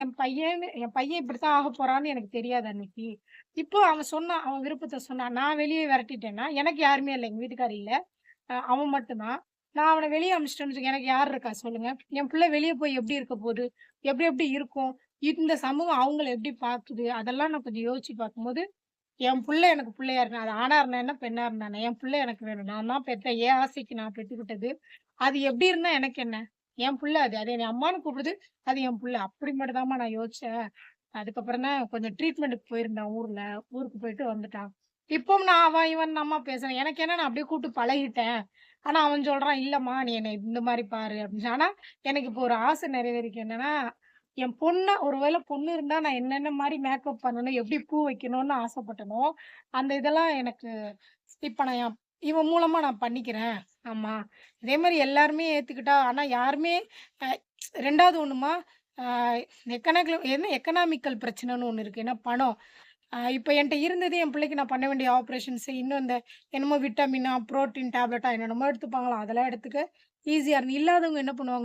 என் பையன் இப்படித்தான் ஆகப் போறான்னு எனக்கு தெரியாது அன்னைக்கு. இப்போ அவன் சொன்னான். அவன் விருப்பத்த சொன்னான். நான் வெளிய விரட்டிட்டேன்னா, எனக்கு யாருமே இல்ல. எங்க வீட்டுக்காரர் இல்ல. அவன் மட்டும் தான். நான் அவன வெளிய அனுப்பிச்சுட்டேன்னு வச்சுக்கங்க, எனக்கு யார் இருக்கா சொல்லுங்க? என் பிள்ளை வெளிய போய் எப்படி இருக்க போது? எப்படி எப்படி இருக்கும்? இந்த சமூகம் அவங்கள எப்படி பாக்குது? அதெல்லாம் நான் கொஞ்சம் யோசிச்சு பார்க்கும்போது, என் புள்ள எனக்கு புள்ளையா இருக்கணும். அது ஆணா இருந்தா என்ன? பெண்ணா இருந்தா என்ன? என் புள்ள எனக்கு வேணும். நான் தான் பெத்தேன். என் ஆசைக்கு நான் பெத்துக்கிட்டது. அது எப்படி இருந்தா எனக்கு என்ன? என் புள்ள அது. அது என்னைய அம்மான்னு கூப்பிடுது. அது என் புள்ள. அப்படி மட்டும் தாம்மா நான் யோசிச்சேன். அதுக்கப்புறம் தான் கொஞ்சம் ட்ரீட்மென்ட்க்கு போயிருந்தான் ஊர்ல. ஊருக்கு போயிட்டு வந்துட்டான். இப்பவும் நான் அவன், இவன் தாம்மா பேசுறேன். எனக்கு என்ன நான் அப்படியே கூப்பிட்டு பழகிட்டேன். ஆனா அவன் சொல்றான், "இல்லம்மா நீ என்னை இந்த மாரி பாரு" அப்படின்னு. ஆனா எனக்கு இப்போ ஒரு ஆசை நிறைவேறிருக்கு. என்னன்னா, என் பொண்ண ஒரு வேள பொண்ணு இருந்தா நான் என்னென்ன மாரி மேக்கப் பண்ணணும், எப்படி பூ வைக்கணும்னு ஆசைப்பட்டனோ, அந்த இதெல்லாம் எனக்கு இப்ப நான் இவன் மூலமா நான் பண்ணிக்கிறேன். ஆமா. இதே மாரி எல்லாருமே ஏத்துக்கிட்டா ஆனா யாருமே அ 2வது ஒண்ணுமா, அ எக்கனாமிக்கல் பிரச்சனைன்னு ஒண்ணு இருக்கு. ஏன்னா பணம். இப்ப என்ட்ட இருந்தது என் பிள்ளைக்கு நான் பண்ண வேண்டிய ஆப்பரேஷன்ஸ் இன்னும் இந்த என்னமோ விட்டமினா, புரோட்டீன் டேப்லெட்டா என்னென்னமோ எடுத்துப்பாங்களாம். அதெல்லாம் எடுத்துக்க ஈஸியா இல்லாதவங்க என்ன பண்ணுவாங்க?